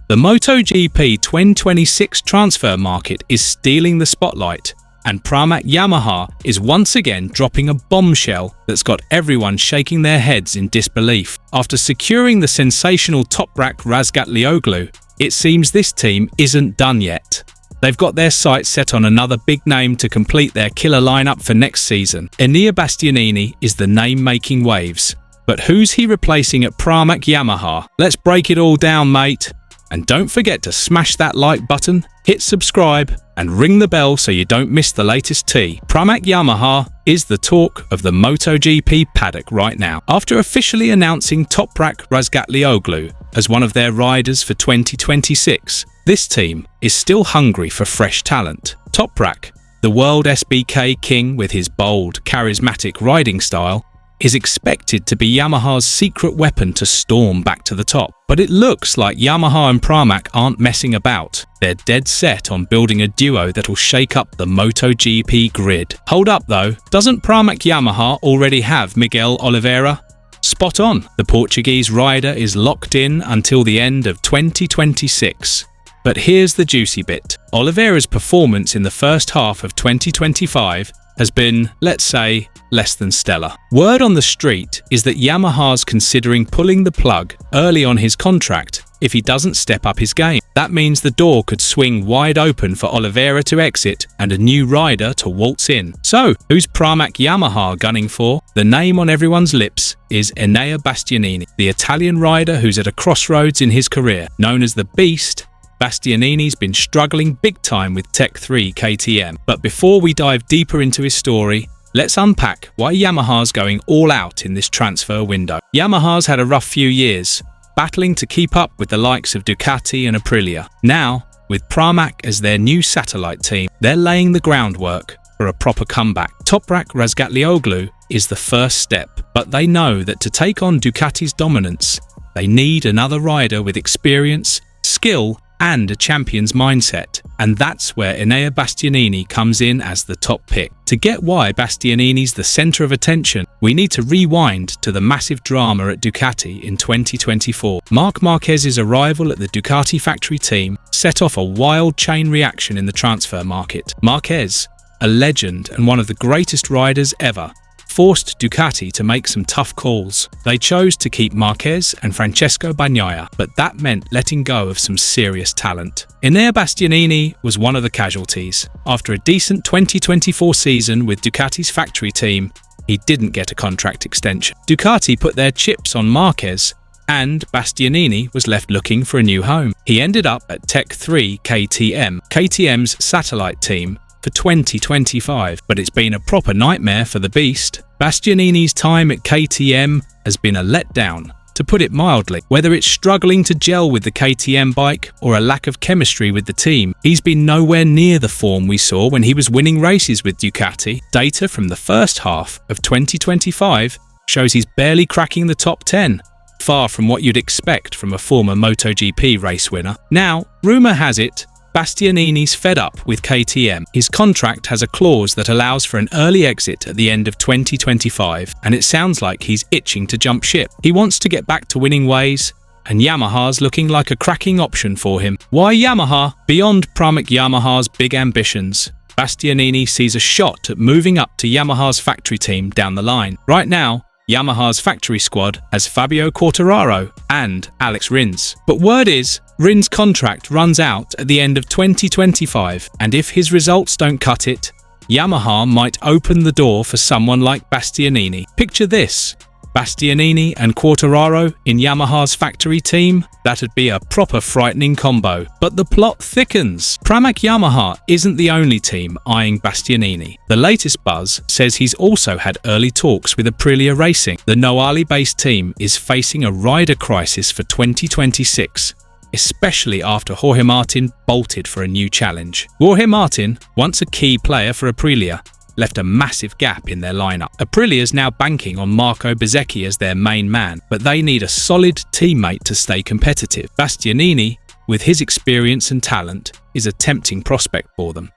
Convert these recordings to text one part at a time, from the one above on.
The MotoGP 2026 transfer market is stealing the spotlight, and Pramac Yamaha is once again dropping a bombshell that's got everyone shaking their heads in disbelief. After securing the sensational Toprak Razgatlioglu, it seems this team isn't done yet. They've got their sights set on another big name to complete their killer lineup for next season. Enea Bastianini is the name making waves. But who's he replacing at Pramac Yamaha? Let's break it all down, mate. And don't forget to smash that like button, hit subscribe, and ring the bell so you don't miss the latest tea. Pramac Yamaha is the talk of the MotoGP paddock right now. After officially announcing Toprak Razgatlioglu as one of their riders for 2026, this team is still hungry for fresh talent. Toprak, the world SBK king with his bold, charismatic riding style, is expected to be Yamaha's secret weapon to storm back to the top. But it looks like Yamaha and Pramac aren't messing about. They're dead set on building a duo that'll shake up the MotoGP grid. Hold up though, doesn't Pramac Yamaha already have Miguel Oliveira? Spot on, the Portuguese rider is locked in until the end of 2026. But here's the juicy bit. Oliveira's performance in the first half of 2025 has been, let's say, less than stellar. Word on the street is that Yamaha's considering pulling the plug early on his contract if he doesn't step up his game. That means the door could swing wide open for Oliveira to exit and a new rider to waltz in. So, who's Pramac Yamaha gunning for? The name on everyone's lips is Enea Bastianini, the Italian rider who's at a crossroads in his career. Known as the Beast, Bastianini's been struggling big time with Tech 3 KTM. But before we dive deeper into his story, let's unpack why Yamaha's going all out in this transfer window. Yamaha's had a rough few years, battling to keep up with the likes of Ducati and Aprilia. Now, with Pramac as their new satellite team, they're laying the groundwork for a proper comeback. Toprak Razgatlioglu is the first step, but they know that to take on Ducati's dominance, they need another rider with experience, skill, and a champion's mindset. And that's where Enea Bastianini comes in as the top pick. To get why Bastianini's the centre of attention, we need to rewind to the massive drama at Ducati in 2024. Marc Marquez's arrival at the Ducati factory team set off a wild chain reaction in the transfer market. Marquez, a legend and one of the greatest riders ever, forced Ducati to make some tough calls. They chose to keep Marquez and Francesco Bagnaia, but that meant letting go of some serious talent. Enea Bastianini was one of the casualties. After a decent 2024 season with Ducati's factory team, he didn't get a contract extension. Ducati put their chips on Marquez, and Bastianini was left looking for a new home. He ended up at Tech 3 KTM, KTM's satellite team, for 2025, but it's been a proper nightmare for the Beast. Bastianini's time at KTM has been a letdown, to put it mildly. Whether it's struggling to gel with the KTM bike or a lack of chemistry with the team, he's been nowhere near the form we saw when he was winning races with Ducati. Data from the first half of 2025 shows he's barely cracking the top 10, far from what you'd expect from a former MotoGP race winner. Now, rumour has it, Bastianini's fed up with KTM. His contract has a clause that allows for an early exit at the end of 2025, and it sounds like he's itching to jump ship. He wants to get back to winning ways, and Yamaha's looking like a cracking option for him. Why Yamaha? Beyond Pramac Yamaha's big ambitions, Bastianini sees a shot at moving up to Yamaha's factory team down the line. Right now, Yamaha's factory squad has Fabio Quartararo and Alex Rins. But word is, Rins' contract runs out at the end of 2025, and if his results don't cut it, Yamaha might open the door for someone like Bastianini. Picture this, Bastianini and Quartararo in Yamaha's factory team. That'd be a proper frightening combo. But the plot thickens. Pramac Yamaha isn't the only team eyeing Bastianini. The latest buzz says he's also had early talks with Aprilia Racing. The Noali-based team is facing a rider crisis for 2026. Especially after Jorge Martin bolted for a new challenge. Jorge Martin, once a key player for Aprilia, left a massive gap in their lineup. Aprilia's now banking on Marco Bezzecchi as their main man, but they need a solid teammate to stay competitive. Bastianini, with his experience and talent, is a tempting prospect for them.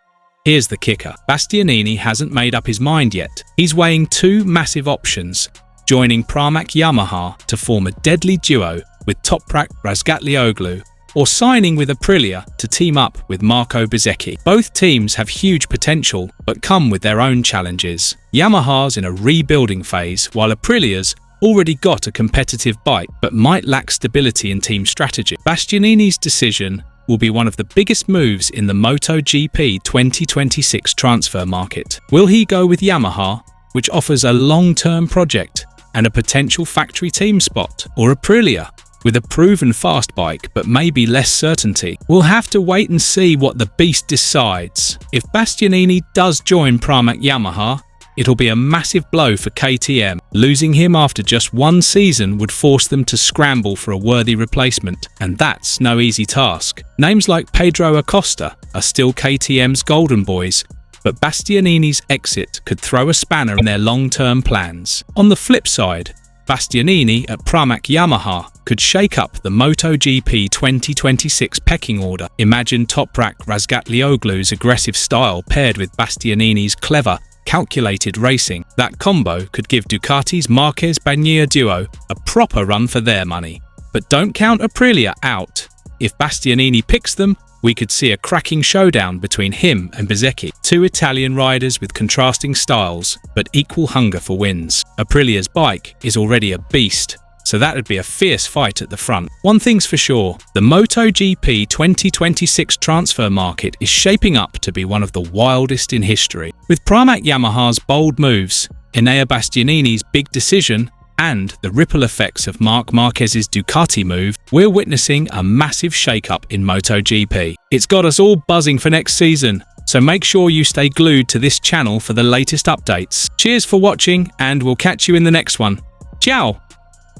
Here's the kicker. Bastianini hasn't made up his mind yet. He's weighing two massive options, joining Pramac Yamaha to form a deadly duo with Toprak Razgatlioglu, or signing with Aprilia to team up with Marco Bezzecchi. Both teams have huge potential, but come with their own challenges. Yamaha's in a rebuilding phase, while Aprilia's already got a competitive bike, but might lack stability in team strategy. Bastianini's decision will be one of the biggest moves in the MotoGP 2026 transfer market. Will he go with Yamaha, which offers a long-term project and a potential factory team spot, or Aprilia, with a proven fast bike but maybe less certainty? We'll have to wait and see what the beast decides. If Bastianini does join Pramac Yamaha, it'll be a massive blow for KTM. Losing him after just one season would force them to scramble for a worthy replacement, and that's no easy task. Names like Pedro Acosta are still KTM's golden boys, but Bastianini's exit could throw a spanner in their long-term plans. On the flip side, Bastianini at Pramac Yamaha could shake up the MotoGP 2026 pecking order. Imagine Toprak Razgatlioglu's aggressive style paired with Bastianini's clever, calculated racing. That combo could give Ducati's Marquez Bagnaia duo a proper run for their money. But don't count Aprilia out. If Bastianini picks them, we could see a cracking showdown between him and Bezzecchi, two Italian riders with contrasting styles but equal hunger for wins. Aprilia's bike is already a beast, so that would be a fierce fight at the front. One thing's for sure, the MotoGP 2026 transfer market is shaping up to be one of the wildest in history. With Pramac Yamaha's bold moves, Enea Bastianini's big decision, and the ripple effects of Marc Marquez's Ducati move, we're witnessing a massive shake-up in MotoGP. It's got us all buzzing for next season, so make sure you stay glued to this channel for the latest updates. Cheers for watching, and we'll catch you in the next one. Ciao!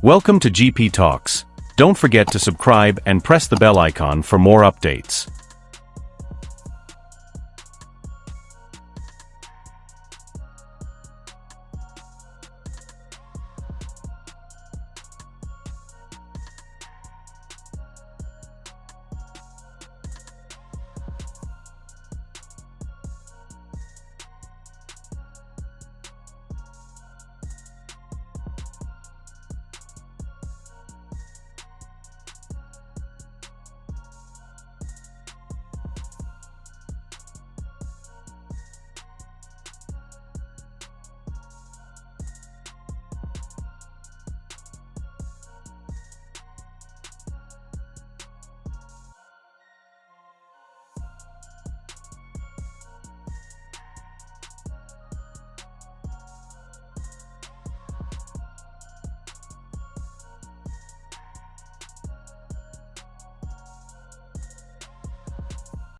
Welcome to GP Talks. Don't forget to subscribe and press the bell icon for more updates.